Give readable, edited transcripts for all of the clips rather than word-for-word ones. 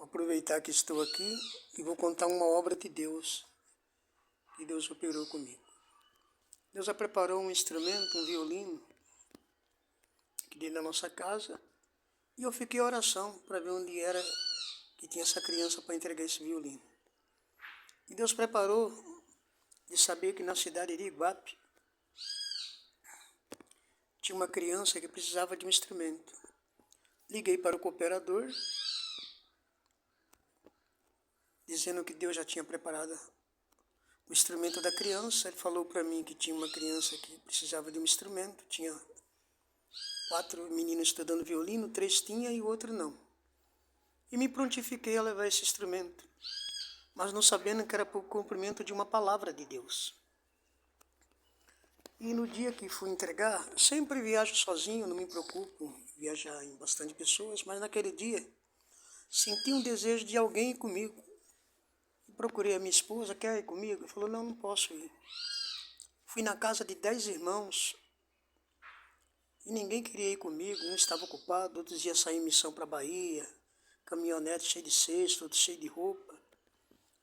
Vou aproveitar que estou aqui e vou contar uma obra de Deus que Deus operou comigo. Deus já preparou um instrumento, um violino, aqui dentro da nossa casa, e eu fiquei em oração para ver onde era que tinha essa criança para entregar esse violino. E Deus preparou de saber que na cidade de Iguape tinha uma criança que precisava de um instrumento. Liguei para o cooperador, dizendo que Deus já tinha preparado o instrumento da criança. Ele falou para mim que tinha uma criança que precisava de um instrumento. Tinha 4 meninos estudando violino, 3 tinha e o outro não. E me prontifiquei a levar esse instrumento, mas não sabendo que era por cumprimento de uma palavra de Deus. E no dia que fui entregar, sempre viajo sozinho, não me preocupo em viajar em bastante pessoas, mas naquele dia senti um desejo de alguém ir comigo. Procurei a minha esposa, quer ir comigo? Ela falou, não posso ir. Fui na casa de 10 irmãos e ninguém queria ir comigo, um estava ocupado, outros iam sair em missão para a Bahia, caminhonete cheio de cesto, outro cheio de roupa.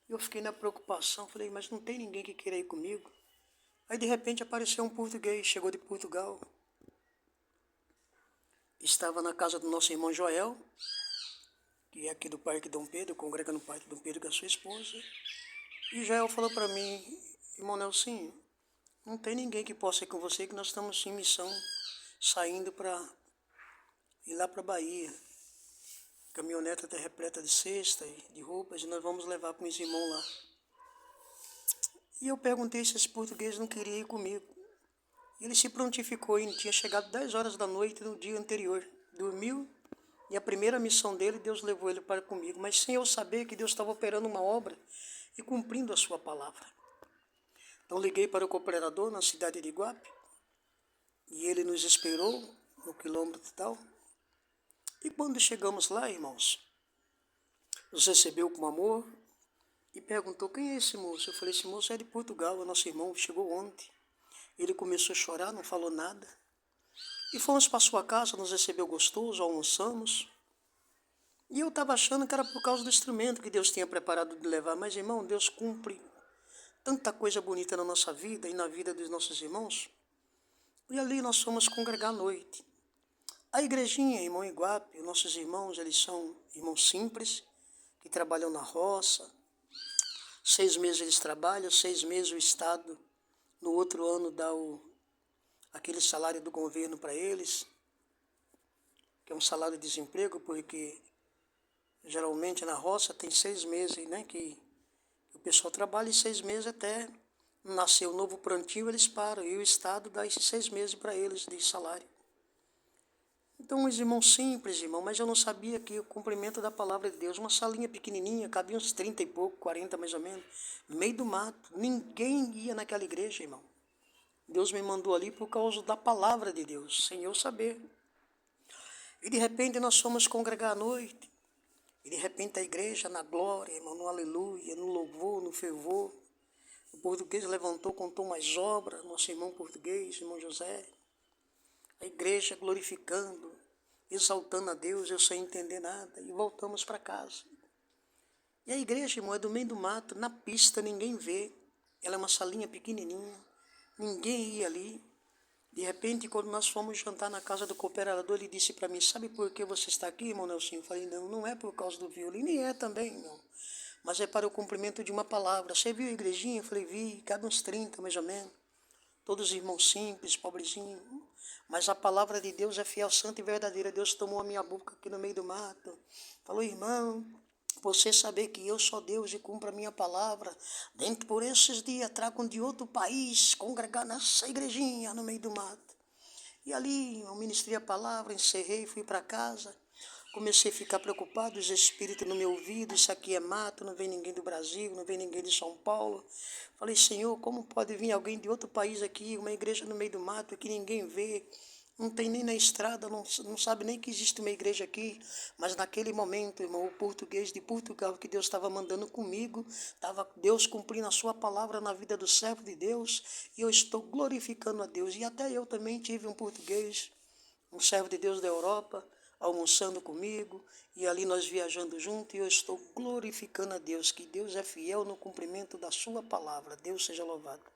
Eu fiquei na preocupação, falei, mas não tem ninguém que queira ir comigo. Aí de repente apareceu um português, chegou de Portugal. Estava na casa do nosso irmão Joel, que é aqui do Parque Dom Pedro, congrega no Parque Dom Pedro com a sua esposa. E Joel falou para mim, irmão Nelson, não tem ninguém que possa ir com você, que nós estamos em missão, saindo para ir lá para a Bahia. A caminhonete está repleta de cesta e de roupas, e nós vamos levar para os irmãos lá. E eu perguntei se esse português não queria ir comigo. Ele se prontificou e tinha chegado 10 horas da noite no dia anterior. Dormiu e a primeira missão dele, Deus levou ele para comigo. Mas sem eu saber que Deus estava operando uma obra e cumprindo a sua palavra. Então liguei para o cooperador na cidade de Iguape e ele nos esperou no quilômetro e tal. E quando chegamos lá, irmãos, nos recebeu com amor e perguntou, quem é esse moço? Eu falei, esse moço é de Portugal, é nosso irmão, chegou ontem. Ele começou a chorar, não falou nada. E fomos para sua casa, nos recebeu gostoso, almoçamos. E eu estava achando que era por causa do instrumento que Deus tinha preparado de levar. Mas, irmão, Deus cumpre tanta coisa bonita na nossa vida e na vida dos nossos irmãos. E ali nós fomos congregar à noite. A igrejinha, irmão Iguape, nossos irmãos, eles são irmãos simples, que trabalham na roça. 6 meses eles trabalham, 6 meses o Estado, no outro ano, dá aquele salário do governo para eles, que é um salário de desemprego, porque geralmente na roça tem 6 meses, né, que o pessoal trabalha, e 6 meses até nascer o novo plantio, eles param, e o Estado dá esses 6 meses para eles de salário. Então, os irmãos simples, irmão, mas eu não sabia que o cumprimento da palavra de Deus, uma salinha pequenininha, cabia uns 30 e pouco, 40 mais ou menos, no meio do mato, ninguém ia naquela igreja, irmão. Deus me mandou ali por causa da palavra de Deus, sem eu saber. E de repente nós fomos congregar à noite, e de repente a igreja na glória, irmão, no aleluia, no louvor, no fervor. O português levantou, contou mais obras, nosso irmão português, irmão José. A igreja glorificando, exaltando a Deus, eu sem entender nada, e voltamos para casa. E a igreja, irmão, é do meio do mato, na pista, ninguém vê. Ela é uma salinha pequenininha, ninguém ia ali. De repente, quando nós fomos jantar na casa do cooperador, ele disse para mim, sabe por que você está aqui, irmão Nelson? Eu falei, não é por causa do violino, nem é também, não. Mas é para o cumprimento de uma palavra. Você viu a igrejinha? Eu falei, vi, cabe uns 30 mais ou menos. Todos irmãos simples, pobrezinhos. Mas a palavra de Deus é fiel, santa e verdadeira. Deus tomou a minha boca aqui no meio do mato. Falou, irmão, você saber que eu sou Deus e cumpro a minha palavra. Dentro por esses dias, tragam de outro país, congregar nessa igrejinha no meio do mato. E ali eu ministrei a palavra, encerrei, fui para casa. Comecei a ficar preocupado, os espíritos no meu ouvido, isso aqui é mato, não vem ninguém do Brasil, não vem ninguém de São Paulo. Falei, Senhor, como pode vir alguém de outro país aqui, uma igreja no meio do mato que ninguém vê, não tem nem na estrada, não sabe nem que existe uma igreja aqui. Mas naquele momento, irmão, o português de Portugal que Deus estava mandando comigo, estava Deus cumprindo a sua palavra na vida do servo de Deus, e eu estou glorificando a Deus. E até eu também tive um português, um servo de Deus da Europa, almoçando comigo, e ali nós viajando junto, e eu estou glorificando a Deus, que Deus é fiel no cumprimento da sua palavra. Deus seja louvado.